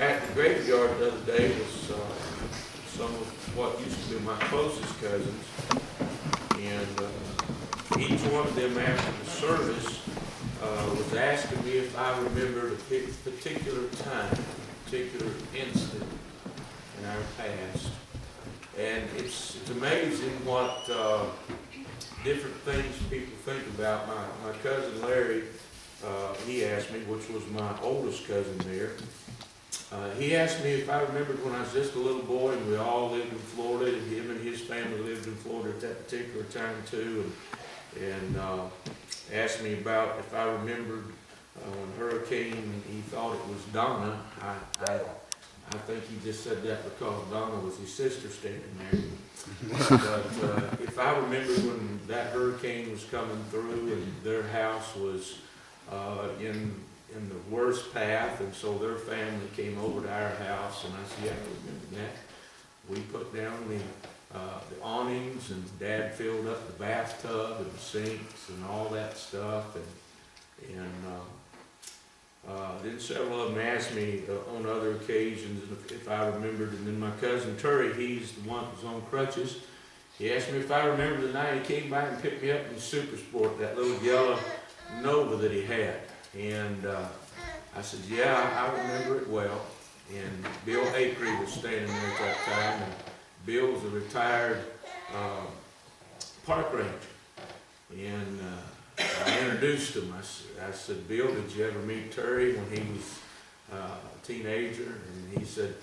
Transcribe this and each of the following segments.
at the graveyard the other day was some of what used to be my closest cousins, and each one of them after the service was asking me if I remembered a particular time, a particular instant in our past. And it's amazing what different things people think about. My cousin Larry, he asked me, which was my oldest cousin there, he asked me if I remembered when I was just a little boy and we all lived in Florida, and him and his family lived in Florida at that particular time too, and asked me about if I remembered when Hurricane, he thought it was Donna. I think he just said that because Donna was his sister standing there. But if I remember when that hurricane was coming through and their house was in the worst path, and so their family came over to our house, and I said, yeah, I remember that. We put down the awnings, and Dad filled up the bathtub and the sinks and all that stuff, and then several of them asked me on other occasions if I remembered, and then my cousin Terry, he's the one that was on crutches, he asked me if I remember the night he came by and picked me up in Super Sport, that little yellow Nova that he had. And I said, yeah, I remember it well. And Bill Acree was standing there at that time, and Bill was a retired park ranger. And I introduced him. I said, Bill, did you ever meet Terry when he was a teenager? And he said,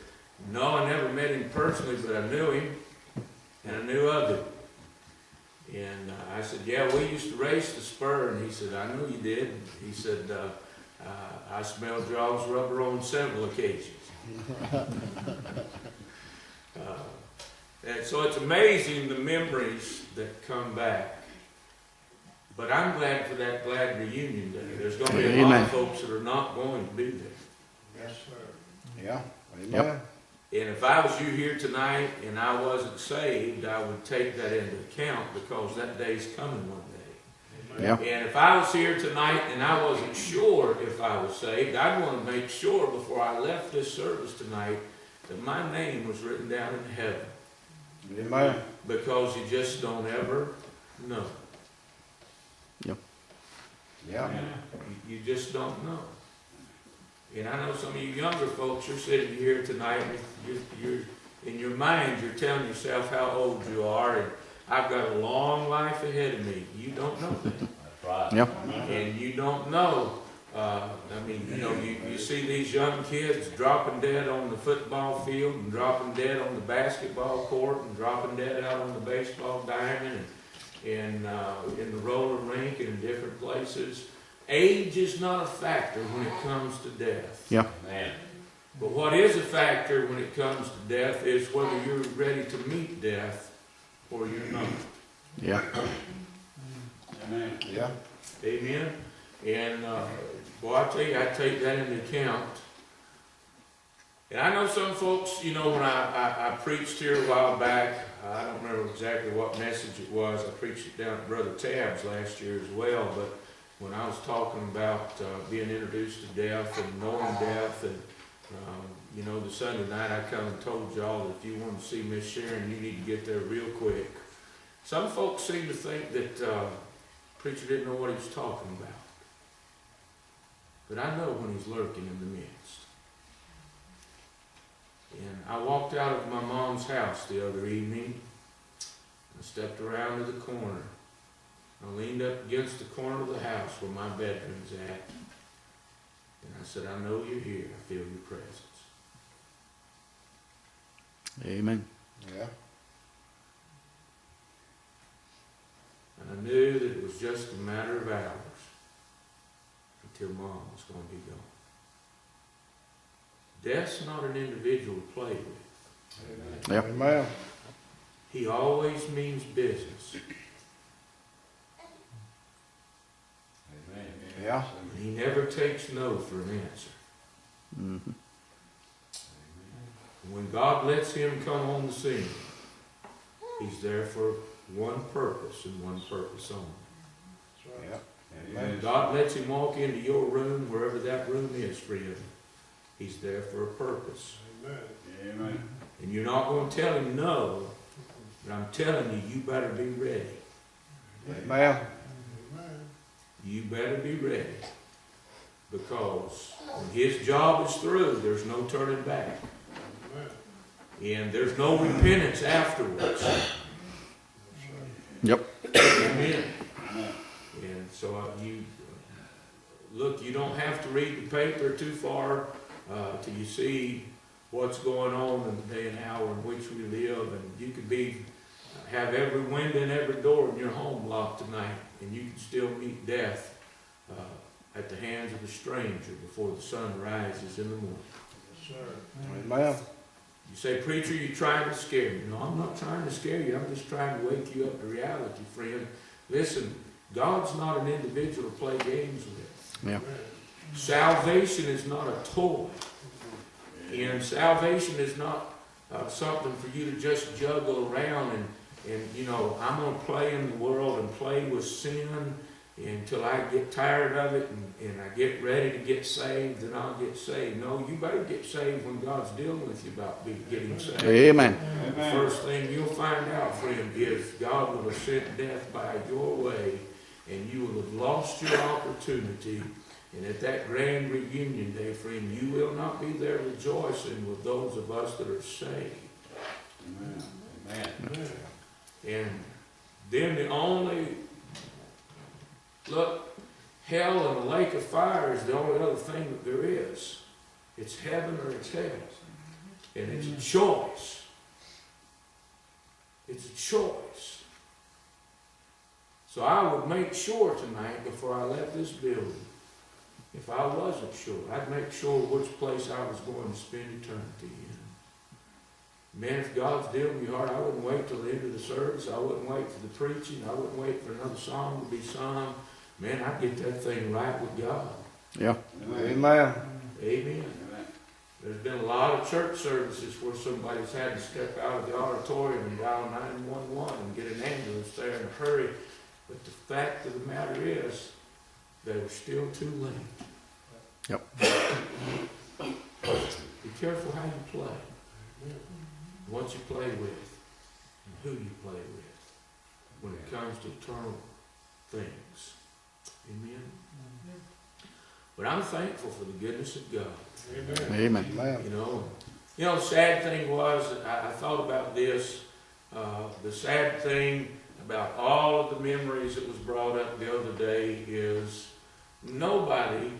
no, I never met him personally, but I knew him, and I knew of him. And I said, yeah, we used to race the spur. And he said, I know you did. And he said, I smelled y'all's rubber on several occasions. And so it's amazing the memories that come back. But I'm glad for that glad reunion day. There's going to be a lot of folks that are not going to be there. Yes, sir. Yeah. Amen. Yep. And if I was you here tonight and I wasn't saved, I would take that into account, because that day's coming one day. Yeah. And if I was here tonight and I wasn't sure if I was saved, I'd want to make sure before I left this service tonight that my name was written down in heaven. Amen. Because you just don't ever know. Yep. Yeah. You just don't know. And I know some of you younger folks, you're sitting here tonight, you're in your mind, you're telling yourself how old you are, and I've got a long life ahead of me. You don't know that. That's right. Yep. And you don't know, you see these young kids dropping dead on the football field, and dropping dead on the basketball court, and dropping dead out on the baseball diamond, and in the roller rink, and in different places. Age is not a factor when it comes to death. Yeah. Man. But what is a factor when it comes to death is whether you're ready to meet death or you're not. Yeah. Amen. Yeah. Amen? And, boy, I tell you, I take that into account. And I know some folks, when I preached here a while back, I don't remember exactly what message it was. I preached it down at Brother Tabb's last year as well, but when I was talking about being introduced to death and knowing death, and the Sunday night I come and told y'all that if you want to see Miss Sharon, you need to get there real quick. Some folks seem to think that preacher didn't know what he was talking about. But I know when he's lurking in the midst. And I walked out of my mom's house the other evening. I stepped around to the corner. I leaned up against the corner of the house where my bedroom's at. And I said, I know you're here. I feel your presence. Amen. Yeah. And I knew that it was just a matter of hours until Mom was going to be gone. Death's not an individual to play with. Yep. Amen. He always means business. Amen. Yeah. He never takes no for an answer. Mm-hmm. When God lets him come on the scene, he's there for one purpose and one purpose only. Yeah. When God lets him walk into your room, wherever that room is for you, He's there for a purpose. Amen. And you're not going to tell him no, but I'm telling you, you better be ready. Amen. You better be ready. Because when his job is through, there's no turning back. And there's no repentance afterwards. Yep. Amen. And so look, you don't have to read the paper too far till you see what's going on in the day and hour in which we live. And you could have every window and every door in your home locked tonight, and you can still meet death at the hands of a stranger before the sun rises in the morning. Yes, sir. Amen. You say, preacher, you're trying to scare me. No, I'm not trying to scare you. I'm just trying to wake you up to reality, friend. Listen, God's not an individual to play games with. Yeah. Salvation is not a toy. And salvation is not something for you to just juggle around and you know, I'm going to play in the world and play with sin until I get tired of it and I get ready to get saved, and I'll get saved. No, you better get saved when God's dealing with you about getting saved. Amen. The first thing you'll find out, friend, is God will have sent death by your way, and you will have lost your opportunity. And at that grand reunion day, friend, you will not be there rejoicing with those of us that are saved. Amen. Amen. And then the only, look, hell and the lake of fire is the only other thing that there is. It's heaven or it's hell. And it's a choice. It's a choice. So I would make sure tonight, before I left this building, if I wasn't sure, I'd make sure which place I was going to spend eternity in. Man, if God's dealing with your heart, I wouldn't wait till the end of the service. I wouldn't wait for the preaching. I wouldn't wait for another song to be sung. Man, I'd get that thing right with God. Yeah. Amen. Amen. There's been a lot of church services where somebody's had to step out of the auditorium and dial 911 and get an ambulance there in a hurry. But the fact of the matter is, they were still too late. Yep. Be careful how you play. What you play with, and who you play with, when it comes to eternal things. Amen? But I'm thankful for the goodness of God. Amen. You know, the sad thing was, I thought about this, the sad thing about all of the memories that was brought up the other day is nobody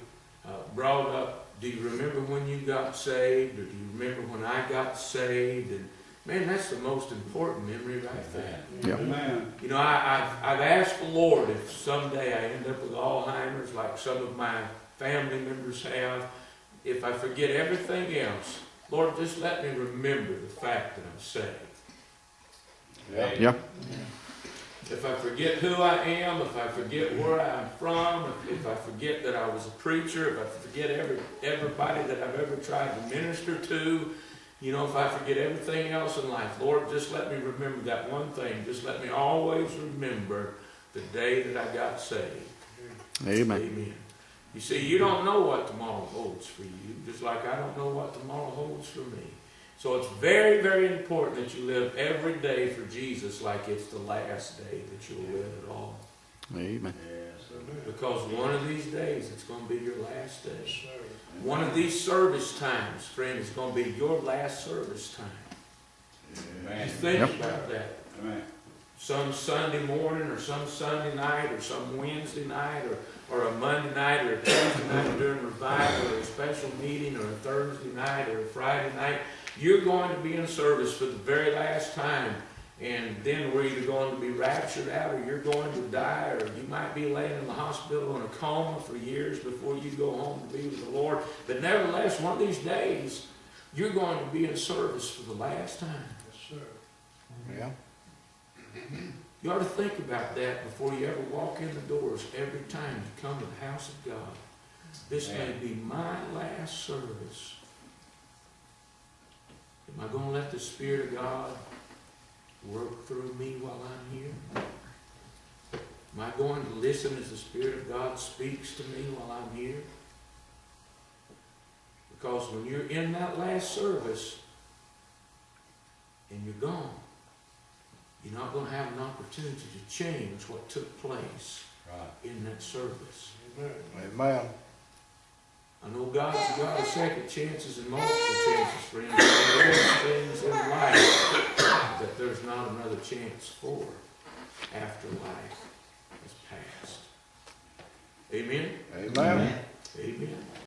brought up, do you remember when you got saved, or do you remember when I got saved? And man, that's the most important memory right there. Yep. Amen. You know, I've asked the Lord if someday I end up with Alzheimer's like some of my family members have, if I forget everything else, Lord, just let me remember the fact that I'm saved. Yeah. If I forget who I am, if I forget where I'm from, if I forget that I was a preacher, if I forget everybody that I've ever tried to minister to, you know, if I forget everything else in life, Lord, just let me remember that one thing. Just let me always remember the day that I got saved. Amen. Amen. You see, you don't know what tomorrow holds for you, just like I don't know what tomorrow holds for me. So it's very, very important that you live every day for Jesus like it's the last day that you'll live at all. Amen. Because one of these days, it's going to be your last day. One of these service times, friend, is going to be your last service time. Amen. Think about that. Amen. Some Sunday morning or some Sunday night or some Wednesday night or a Monday night or a Tuesday night during revival or a special meeting or a Thursday night or a Friday night. You're going to be in service for the very last time, and then we're either going to be raptured out or you're going to die, or you might be laying in the hospital in a coma for years before you go home to be with the Lord. But nevertheless, one of these days, you're going to be in service for the last time. Yes, sir. Yeah. You ought to think about that before you ever walk in the doors every time you come to the house of God. This may be my last service. Am I going to let the Spirit of God work through me while I'm here? Am I going to listen as the Spirit of God speaks to me while I'm here? Because when you're in that last service and you're gone, you're not going to have an opportunity to change what took place in that service. Amen. I know God's a God of second chances and multiple chances, friends. There is things in life that there's not another chance for after life is past. Amen? Amen. Amen.